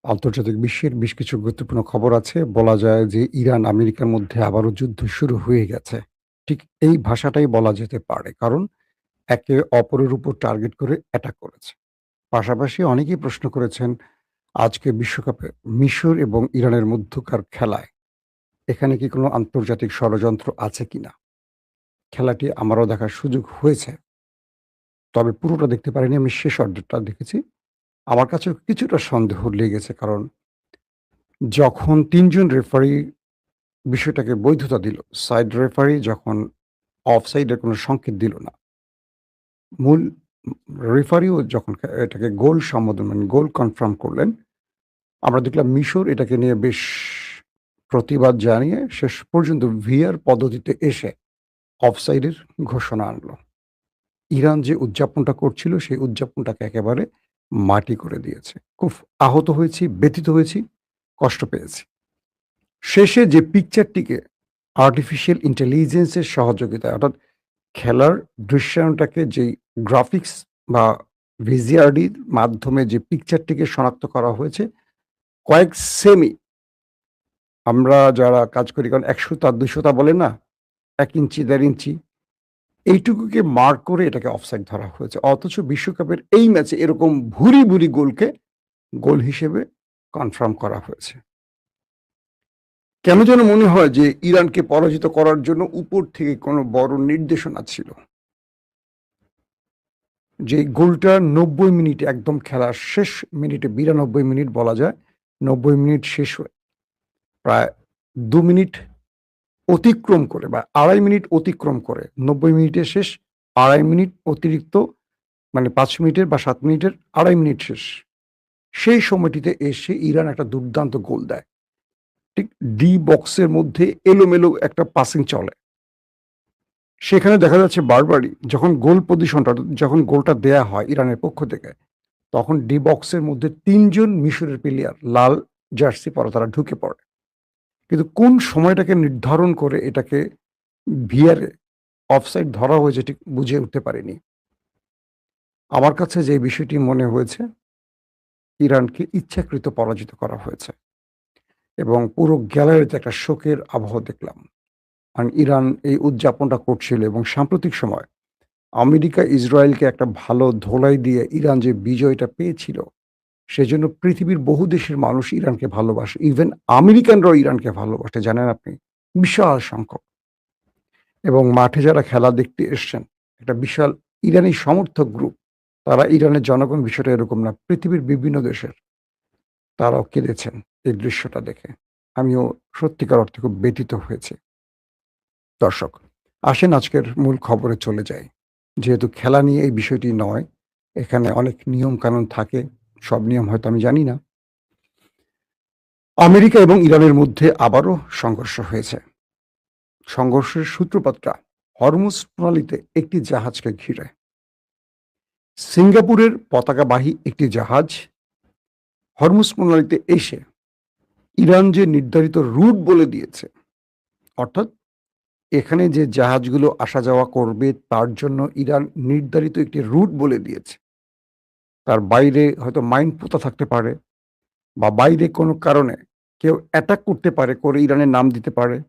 আন্তর্জাতিক বিশ্বের বেশ কিছু গুরুত্বপূর্ণ খবর আছে। বলা যায় যে ইরান আমেরিকার মধ্যে আবারও যুদ্ধ শুরু হয়ে গেছে। ঠিক এই ভাষাটাই বলা যেতে পারে। কারণ একে অপরের উপর টার্গেট করে অ্যাটাক করেছে। পাশাপাশি অনেকেই প্রশ্ন করেছেন আজকে বিশ্বকাপে মিশর এবং ইরানের মধ্যকার খেলায় এখানে কি কোনো আন্তর্জাতিক ষড়যন্ত্র আছে কিনা? খেলাটি আমারও দেখার সুযোগ হয়েছে। তবে পুরোটা দেখতে পারিনি। আমি শেষ অর্ধেকটা দেখেছি। আমার কাছেও কিছুটা সন্দেহ লেগেছে। কারণ যখন ৩ জন রেফারি বিষয়টাকে বৈধতা দিল। সাইড রেফারি যখন অফসাইডের কোনো সংকেত দিল না। মূল রেফারিও যখন এটাকে গোল সম্বোধন মানে গোল কনফার্ম করলেন, আমরা দেখলাম মিশর এটাকে নিয়ে বেশ প্রতিবাদ জানিয়ে শেষ পর্যন্ত ভিআর পদ্ধতিতে এসে অফসাইডের ঘোষণা আনলো। ইরান যে উদযাপনটা করছিল সেই উদযাপনটাকে একেবারে মাটি করে দিয়েছে। খুব আহত হয়েছি, ব্যথিত হয়েছি, কষ্ট পেয়েছি। শেষে যে পিকচারটিকে আর্টিফিশিয়াল ইন্টেলিজেন্স এর সহযোগিতায় অর্থাৎ খেলার দৃশ্যায়নটাকে যেই গ্রাফিক্স বা ভিজিআরডির মাধ্যমে যে পিকচারটিকে শনাক্ত করা হয়েছে, কয়েক সেমি আমরা যারা কাজ করি কারণ ১০০ টা ২০০ টা বলে না? ১ ইঞ্চি ১.৫ ইঞ্চি এইটুকুকে মার্ক করে এটাকে অফসাইড ধরা হয়েছে। অথচ বিশ্বকাপের এই ম্যাচে এরকম ভুরি, ভুরি গোলকে গোল হিসেবে কনফার্ম করা হয়েছে। কেন যেন মনে হয় যে ইরানকে পরাজিত করার জন্য উপর থেকে কোনো বড় নির্দেশনা ছিল। যে গোলটা ৯০ মিনিটে একদম খেলার শেষ মিনিটে ৯২ মিনিট বলা যায়। ৯০ মিনিট শেষ হয়ে প্রায় ২ মিনিট অতিক্রম করে বা ২.৫ মিনিট অতিক্রম করে ৯০ মিনিটে শেষ, ২.৫ মিনিট অতিরিক্ত মানে ৫ মিনিটের বা ৭ মিনিটের ২.৫ মিনিট শেষ। সেই সময়টিতে এসে ইরান একটা দুর্দান্ত গোল দেয়। ঠিক ডি বক্সের মধ্যে এলোমেলো একটা পাসিং চলে। সেখানে দেখা যাচ্ছে বারবারই যখন গোল পজিশনটা যখন গোলটা দেয়া হয় ইরানের পক্ষ থেকে, তখন ডি বক্সের মধ্যে ৩ জন মিশরের প্লেয়ার লাল জার্সি পরা তারা ঢুকে পড়ে। কিন্তু কোন সময়টাকে নির্ধারণ করে এটাকে ভিআর এ অফসাইড ধরা হয়েছে ঠিক বুঝে উঠতে পারিনি। আমার কাছে যে বিষয়টি মনে হয়েছে, ইরানকে ইচ্ছাকৃত পরাজিত করা হয়েছে এবং পুরো গ্যালারিতে একটা শোকের আবহ দেখলাম। কারণ ইরান এই উদযাপনটা করছিল এবং সাম্প্রতিক সময় আমেরিকা ইসরায়েলকে একটা ভালো ধোলাই দিয়ে ইরান যে বিজয়টা পেয়েছিল, সেজন্য পৃথিবীর বহু দেশের মানুষ ইরানকে ভালোবাসে। ইভেন আমেরিকানরাও ইরানকে ভালোবাসে জানেন আপনি? বিশাল সংখ্যক এবং মাঠে যারা খেলা দেখতে এসছেন, একটা বিশাল ইরানি সমর্থক গ্রুপ। তারা ইরানের জনগণ বিষয়টা এরকম না। পৃথিবীর বিভিন্ন দেশের তারাও কেঁদেছেন এই দৃশ্যটা দেখে। আমিও সত্যিকার অর্থে খুব ব্যথিত হয়েছি। দর্শক, আসেন আজকের মূল খবরে চলে যাই। যেহেতু খেলা নিয়ে এই বিষয়টি নয়, এখানে অনেক নিয়ম-কানুন থাকে। সব নিয়ম হয়তো আমি জানি না। আমেরিকা এবং ইরানের মধ্যে আবারও সংঘর্ষ হয়েছে। সংঘর্ষের সূত্রপাতটা হরমুজ প্রণালীতে একটি জাহাজকে ঘিরে। সিঙ্গাপুরের পতাকাবাহী একটি জাহাজ হরমুজ প্রণালীতে এসে ইরান যে নির্ধারিত রুট বলে দিয়েছে, অর্থাৎ এখানে যে জাহাজগুলো আসা যাওয়া করবে তার জন্য ইরান নির্ধারিত একটি রুট বলে দিয়েছে। তার বাইরে হয়তো মাইন পোতা থাকতে পারে বা বাইরে কোনো কারণে কেউ অ্যাটাক করতে পারে, করে ইরানের নাম দিতে পারে।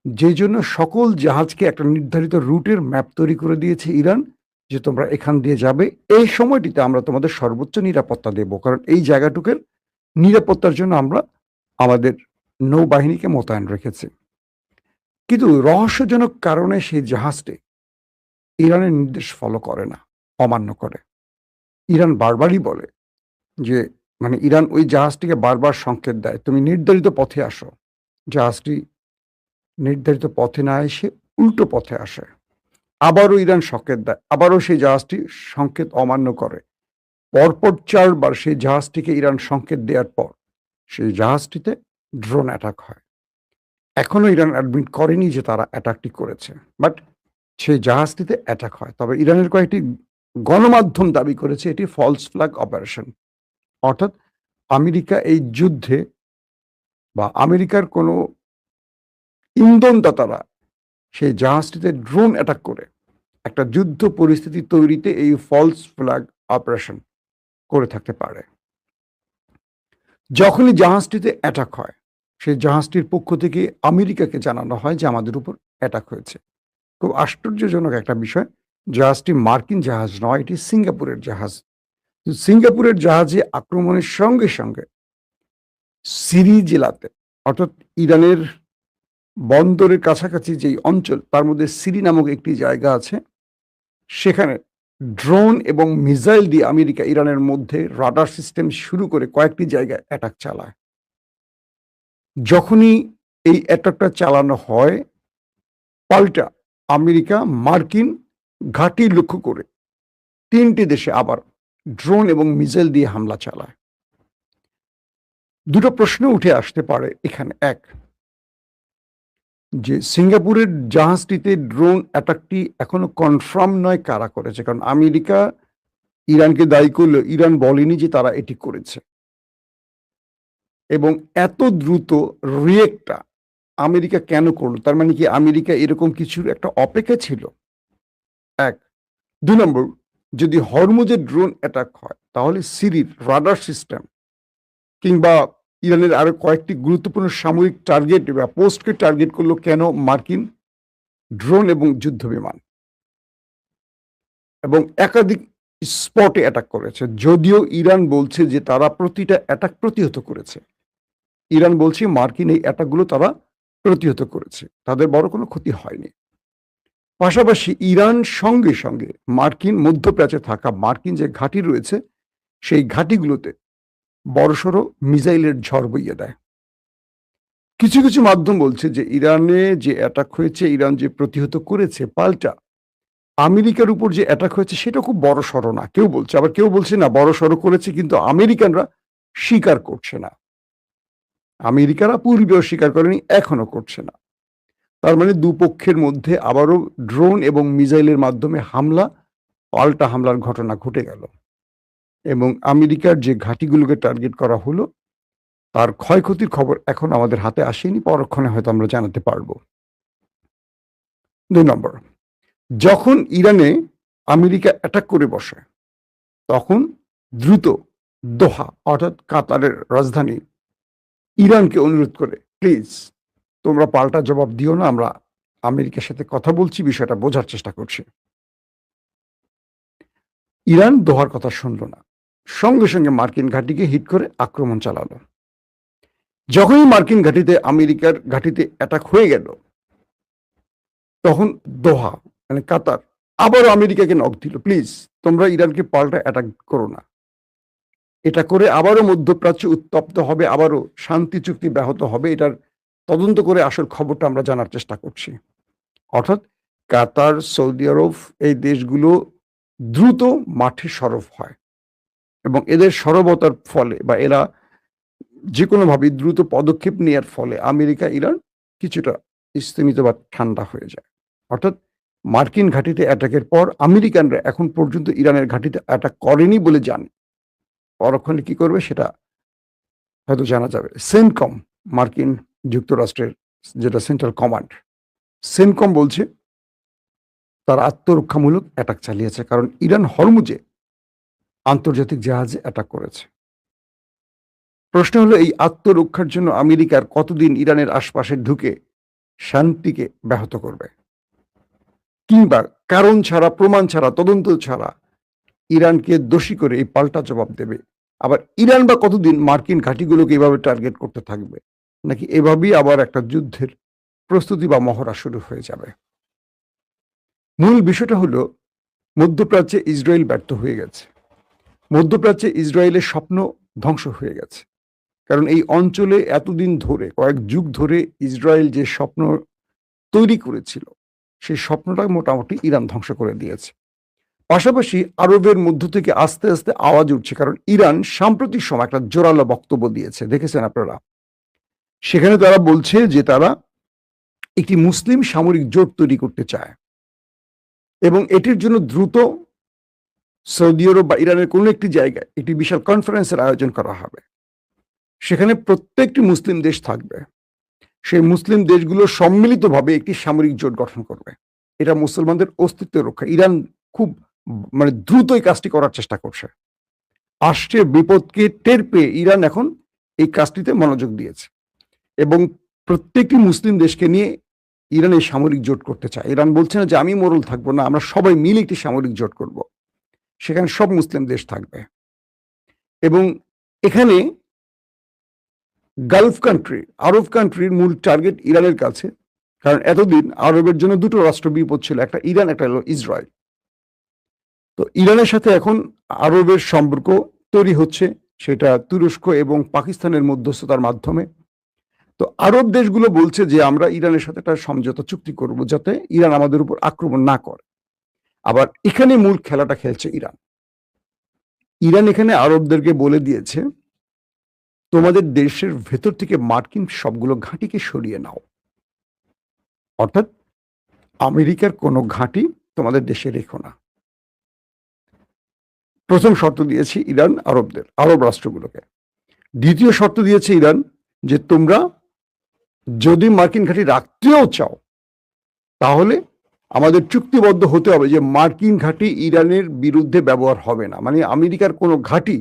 যেজন্য সকল জাহাজকে একটা নির্ধারিত রুটের ম্যাপ তৈরি করে দিয়েছে ইরান যে তোমরা এখান দিয়ে যাবে। এই সময়টিতে আমরা তোমাদের সর্বোচ্চ নিরাপত্তা দেব। কারণ এই জায়গাটুকুর নিরাপত্তার জন্য আমরা আমাদের নৌবাহিনীকে মোতায়েন রেখেছি। কিন্তু রহস্যজনক কারণে সেই জাহাজটি ইরানের নির্দেশ ফলো করে না, অমান্য করে। ইরান বারবারই বলে যে মানে ইরান ওই জাহাজটিকে বারবার সংকেত দেয়, "তুমি নির্ধারিত পথে আসো।" জাহাজটি নির্ধারিত পথে না এসে উল্টো পথে আসে। আবারও ইরান সংকেত দেয়, আবারও সেই জাহাজটি সংকেত অমান্য করে। পরপর ৪ বার সেই জাহাজটিকে ইরান সংকেত দেওয়ার পর সেই জাহাজটিতে ড্রোন অ্যাটাক হয়। এখনো ইরান অ্যাডমিট করেনি যে তারা অ্যাটাকটি করেছে। বাট সেই জাহাজটিতে অ্যাটাক হয়। তবে ইরানের কয়েকটি গণমাধ্যম দাবি করেছে এটি ফলস ফ্ল্যাগ অপারেশন। অর্থাৎ আমেরিকা এই যুদ্ধে বা আমেরিকার কোনো ইন্ধনদাতারা সেই জাহাজটিতে ড্রোন অ্যাটাক করে একটা যুদ্ধ পরিস্থিতি তৈরিতে এই ফলস ফ্ল্যাগ অপারেশন করে থাকতে পারে। যখনই জাহাজটিতে অ্যাটাক হয়, সেই জাহাজটির পক্ষ থেকে আমেরিকাকে জানানো হয় যে আমাদের উপর অ্যাটাক হয়েছে। খুব আশ্চর্যজনক একটা বিষয়, জাহাজটি মার্কিন জাহাজ নয়, এটি সিঙ্গাপুরের জাহাজ। সিঙ্গাপুরের জাহাজে আক্রমণের সঙ্গে সঙ্গে সিরি জেলাতে, অর্থাৎ ইরানের বন্দরের কাছাকাছি যেই অঞ্চল, তার মধ্যে সিরি নামক একটি জায়গা আছে, সেখানে ড্রোন এবং মিসাইল দিয়ে আমেরিকা ইরানের মধ্যে রাডার সিস্টেম শুরু করে কয়েকটি জায়গায় অ্যাটাক চালায়। যখনই এই অ্যাটাকটা চালানো হয়, পাল্টা আমেরিকা মার্কিন ঘাঁটি লক্ষ্য করে ৩টি দেশে আবার ড্রোন এবং মিসাইল দিয়ে হামলা চালায়। দুটো প্রশ্ন উঠে আসতে পারে এখানে। এক, যে সিঙ্গাপুরের জাহাজটিতে ড্রোন অ্যাটাকটি এখনো কনফার্ম নয় কারা করেছে, কারণ আমেরিকা ইরানকে দায়ী করলে ইরান বলেনি যে তারা এটি করেছে। এবং এত দ্রুত রিয়েক্টটা আমেরিকা কেন করলো? তার মানে কি আমেরিকা এরকম কিছুর একটা অপেক্ষা ছিল? এক। ২ নম্বর, যদি হরমুজের ড্রোন অ্যাটাক হয়, তাহলে সিরির রাডার সিস্টেম কিংবা ইরানের আরো কয়েকটি গুরুত্বপূর্ণ সামরিক টার্গেট বা পোস্টকে টার্গেট করলো কেন মার্কিন ড্রোন এবং যুদ্ধ বিমান? এবং একাধিক স্পটে অ্যাটাক করেছে, যদিও ইরান বলছে যে তারা প্রতিটা অ্যাটাক প্রতিহত করেছে। ইরান বলছে মার্কিন এই অ্যাটাকগুলো তারা প্রতিহত করেছে, তাদের বড় কোনো ক্ষতি হয়নি। পাশাপাশি ইরান সঙ্গে সঙ্গে মার্কিন মধ্যপ্রাচ্যে থাকা মার্কিন যে ঘাঁটি রয়েছে, সেই ঘাঁটিগুলোতে বড়সড় মিসাইলের ঝড় বইয়ে দেয়। কিছু কিছু মাধ্যম বলছে যে ইরানে যে অ্যাটাক হয়েছে, ইরান যে প্রতিহত করেছে, পাল্টা আমেরিকার উপর যে অ্যাটাক হয়েছে সেটা খুব বড়সড় না, কেউ বলছে। আবার কেউ বলছে না, বড়সড় করেছে, কিন্তু আমেরিকানরা স্বীকার করছে না। আমেরিকারা পূর্বেও স্বীকার করেনি, এখনো করছে না। তার মানে দুপক্ষের মধ্যে আবারও ড্রোন এবং মিসাইলের মাধ্যমে হামলা, পাল্টা হামলার ঘটনা ঘটে গেল। এবং আমেরিকার যে ঘাঁটিগুলোকে টার্গেট করা হলো, তার ক্ষয়ক্ষতির খবর এখন আমাদের হাতে আসেনি, পরক্ষণে হয়তো আমরা জানাতে পারবো। ২ নম্বর, যখন ইরানে আমেরিকা অ্যাটাক করে বসে, তখন দ্রুত দোহা, অর্থাৎ কাতারের রাজধানী, ইরানকে অনুরোধ করে, প্লিজ তোমরা পাল্টা জবাব দিও না, আমরা আমেরিকার সাথে কথা বলছি, বিষয়টা বোঝার চেষ্টা করছি। ইরান দোহার কথা শুনল না, সঙ্গে সঙ্গে মার্কিন ঘাঁটিকে হিট করে আক্রমণ চালালো। যখনই মার্কিন ঘাঁটিতে আমেরিকার ঘাঁটিতে অ্যাটাক হয়ে গেল, তখন দোহা মানে কাতার আবারও আমেরিকাকে নক দিল, প্লিজ তোমরা ইরানকে পাল্টা অ্যাটাক করো না। এটা করে আবারও মধ্যপ্রাচ্য উত্তপ্ত হবে, আবারও শান্তি চুক্তি ব্যাহত হবে। এটার তদন্ত করে আসল খবরটা আমরা জানার চেষ্টা করছি। অর্থাৎ কাতার, সৌদি আরব, এই দেশগুলো দ্রুত মাঠে সরব হয় এবং এদের সরবতার ফলে বা এরা যে কোনোভাবে দ্রুত পদক্ষেপ নেওয়ার ফলে আমেরিকা ইরান কিছুটা স্থিমিত বা ঠান্ডা হয়ে যায়। অর্থাৎ মার্কিন ঘাঁটিতে অ্যাটাকের পর আমেরিকানরা এখন পর্যন্ত ইরানের ঘাঁটিতে অ্যাটাক করেনি বলে জানে। পরক্ষণে কি করবে সেটা হয়তো জানা যাবে। সেনকম, মার্কিন যুক্তরাষ্ট্রের যেটা সেন্ট্রাল কমান্ড, সেনকম বলছে তারা আত্মরক্ষামূলক অ্যাটাক চালিয়েছে, কারণ ইরান হরমুজে আন্তর্জাতিক জাহাজে অ্যাটাক করেছে। প্রশ্ন হলো, এই আত্মরক্ষার জন্য আমেরিকার কতদিন ইরানের আশপাশে ঢুকে শান্তিকে ব্যাহত করবে, কিংবা কারণ ছাড়া, প্রমাণ ছাড়া, তদন্ত ছাড়া ইরানকে দোষী করে এই পাল্টা জবাব দেবে? আবার ইরান বা কতদিন মার্কিন ঘাঁটিগুলোকে এভাবে টার্গেট করতে থাকবে, নাকি এভাবেই আবার একটা যুদ্ধের প্রস্তুতি বা মহড়া শুরু হয়ে যাবে? মূল বিষয়টা হলো, মধ্যপ্রাচ্যে ইসরায়েল ব্যর্থ হয়ে গেছে। মধ্যপ্রাচ্যে ইসরায়েলের স্বপ্ন ধ্বংস হয়ে গেছে, কারণ এই অঞ্চলে এতদিন ধরে, কয়েক যুগ ধরে ইসরায়েল যে স্বপ্ন তৈরি করেছিল, সেই স্বপ্নটা মোটামুটি ইরান ধ্বংস করে দিয়েছে। পাশাপাশি আরবের মধ্য থেকে আস্তে আস্তে আওয়াজ উঠছে, কারণ ইরান সাম্প্রতিক সময় একটা জোরালো বক্তব্য দিয়েছে, দেখেছেন আপনারা। সেখানে তারা বলছে যে তারা একটি মুসলিম সামরিক জোট তৈরি করতে চায় এবং এটির জন্য দ্রুত সৌদি আরব বা ইরানের কোনো একটি জায়গায় একটি বিশাল কনফারেন্সের আয়োজন করা হবে। সেখানে প্রত্যেকটি মুসলিম দেশ থাকবে, সেই মুসলিম দেশগুলো সম্মিলিতভাবে একটি সামরিক জোট গঠন করবে। এটা মুসলমানদের অস্তিত্ব রক্ষা। ইরান খুব মানে দ্রুত এই কাজটি করার চেষ্টা করছে। আসছে বিপদকে টের পেয়ে ইরান এখন এই কাজটিতে মনোযোগ দিয়েছে এবং প্রত্যেকটি মুসলিম দেশকে নিয়ে ইরান এই সামরিক জোট করতে চায়। ইরান বলছে না যে আমি মোড়ল থাকবো না, আমরা সবাই মিলে একটি সামরিক জোট করব, সেখানে সব মুসলিম দেশ থাকবে এবং এখানে গালফ কান্ট্রি, আরব কান্ট্রির মূল টার্গেট ইরানের কাছে, কারণ এতদিন আরবের জন্য দুটো রাষ্ট্র বিপদ ছিল, একটা ইরান, একটা হলো ইসরায়েল। তো ইরানের সাথে এখন আরবের সম্পর্ক তৈরি হচ্ছে, সেটা তুরস্ক এবং পাকিস্তানের মধ্যস্থতার মাধ্যমে। তো আরব দেশগুলো বলছে যে আমরা ইরানের সাথে একটা সমঝোতা চুক্তি করব যাতে ইরান আমাদের উপর আক্রমণ না করে। আবার এখানে মূল খেলাটা খেলছে ইরান। ইরান এখানে আরবদেরকে বলে দিয়েছে তোমাদের দেশের ভেতর থেকে মার্কিন সবগুলো ঘাঁটিকে সরিয়ে নাও, অর্থাৎ আমেরিকার কোনো ঘাঁটি তোমাদের দেশে রেখো না। প্রথম শর্ত দিয়েছে ইরান আরবদের, আরব রাষ্ট্রগুলোকে। দ্বিতীয় শর্ত দিয়েছে ইরান যে তোমরা যদি মার্কিন ঘাঁটি রাখতেও চাও তাহলে আমাদের চুক্তিবদ্ধ হতে হবে যে মার্কিন ঘাঁটি ইরানের বিরুদ্ধে ব্যবহার হবে না, মানে আমেরিকার কোনো ঘাঁটি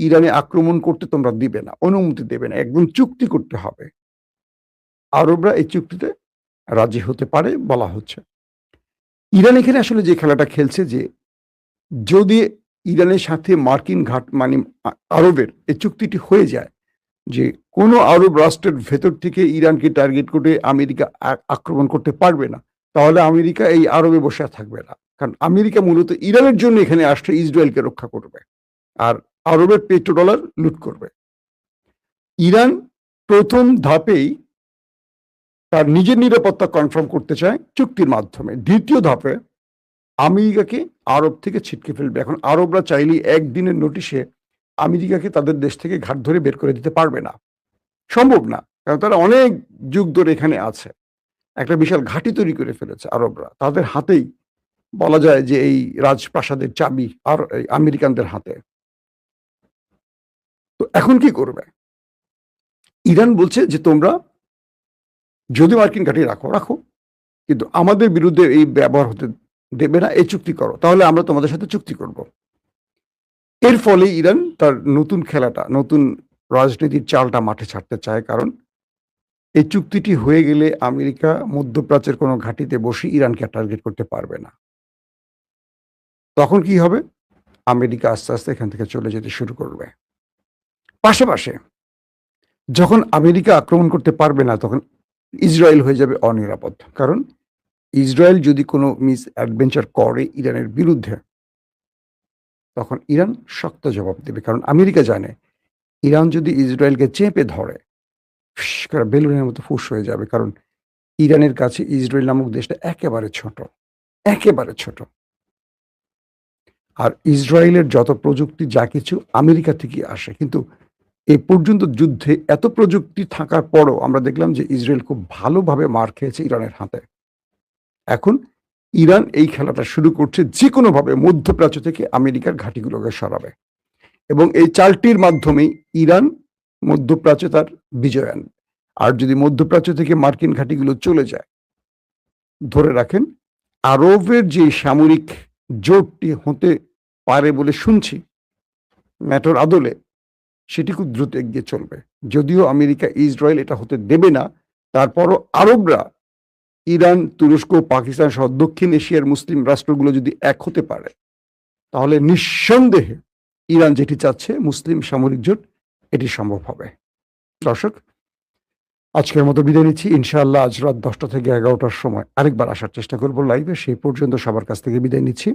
ইরানে আক্রমণ করতে তোমরা দিবে না, অনুমতি দেবে না, একদম চুক্তি করতে হবে। আরবরা এই চুক্তিতে রাজি হতে পারে বলা হচ্ছে। ইরান এখানে আসলে যে খেলাটা খেলছে যে যদি ইরানের সাথে মার্কিন ঘাট মানে আরবের এই চুক্তিটি হয়ে যায় যে কোনো আরব রাষ্ট্রের ভেতর থেকে ইরানকে টার্গেট করে আমেরিকা আক্রমণ করতে পারবে না, তাহলে আমেরিকা এই আরবে বসে থাকবে না, কারণ আমেরিকা মূলত ইরানের জন্য এখানে আসছে ইসরায়েলকে রক্ষা করবে আর আরবের পেট্রোডলার লুট করবে। ইরান প্রথম ধাপেই তার নিজের নিরাপত্তা কনফার্ম করতে চায় চুক্তির মাধ্যমে। দ্বিতীয় ধাপে আমেরিকাকে আরব থেকে ছিটকে ফেলবে। এখন আরবরা চাইলেই একদিনের নোটিশে আমেরিকাকে তাদের দেশ থেকে ঘাট ধরে বের করে দিতে পারবে না, সম্ভব না, কারণ তারা অনেক যুগ ধরে এখানে আছে, একটা বিশাল ঘাঁটি তৈরি করে ফেলেছে আরবরা, তাদের হাতেই বলা যায় যে এই রাজপ্রাসাদের চাবি আর আমেরিকানদের হাতে। তো এখন কি করবে? ইরান বলছে যে তোমরা যদি মার্কিন ঘাঁটি রাখো রাখো, কিন্তু আমাদের বিরুদ্ধে এই ব্যবহার হতে দেবে না, এই চুক্তি করো, তাহলে আমরা তোমাদের সাথে চুক্তি করব। এর ফলে ইরান তার নতুন খেলাটা, নতুন রাজনীতির চালটা মাঠে ছাড়তে চায়, কারণ এই চুক্তিটি হয়ে গেলে আমেরিকা মধ্যপ্রাচ্যের কোনো ঘাঁটিতে বসে ইরানকে টার্গেট করতে পারবে না। তখন কি হবে? আমেরিকা আস্তে আস্তে এখান থেকে চলে যেতে শুরু করবে। পাশাপাশি যখন আমেরিকা আক্রমণ করতে পারবে না তখন ইসরায়েল হয়ে যাবে অনিরাপদ, কারণ ইসরায়েল যদি কোনো মিস অ্যাডভেঞ্চার করে ইরানের বিরুদ্ধে তখন ইরান শক্ত জবাব দেবে, কারণ আমেরিকা জানে ইরান যদি ইসরায়েলকে চেপে ধরে বেলুনের মতো ফুস হয়ে যাবে, কারণ ইরানের কাছে ইসরায়েল নামক দেশটা একেবারে ছোট, একেবারে ছোট। আর ইসরায়েলের যত প্রযুক্তি যা কিছু আমেরিকা থেকে আসে, কিন্তু এই পর্যন্ত যুদ্ধে এত প্রযুক্তি থাকার পরও আমরা দেখলাম যে ইসরায়েল খুব ভালোভাবে মার খেয়েছে ইরানের হাতে। এখন ইরান এই খেলাটা শুরু করছে, যে কোনোভাবে মধ্যপ্রাচ্য থেকে আমেরিকার ঘাঁটিগুলোকে সরাবে এবং এই চালটির মাধ্যমেই ইরান মধ্যপ্রাচ্যে তার বিজয় আনবে। আর যদি মধ্যপ্রাচ্য থেকে মার্কিন ঘাঁটিগুলো চলে যায়, ধরে রাখেন আরবের যে সামরিক জোটটি হতে পারে বলে শুনছি ন্যাটোর আদলে, সেটি খুব দ্রুত এগিয়ে চলবে। যদিও আমেরিকা ইসরায়েল এটা হতে দেবে না, তারপরও আরবরা ইরান, তুরস্ক, পাকিস্তান সহ দক্ষিণ এশিয়ার মুসলিম রাষ্ট্রগুলো যদি এক হতে পারে তাহলে নিঃসন্দেহে ইরান যেটি চাচ্ছে মুসলিম সামরিক জোট, এটি সম্ভব হবে। দর্শক, আজকের মতো বিদায় নিচ্ছি। ইনশাআল্লাহ আজ রাত 10টা থেকে 11টার সময় আরেকবার আসার চেষ্টা করবো লাইভে। সেই পর্যন্ত সবার কাছ থেকে বিদায় নিচ্ছি।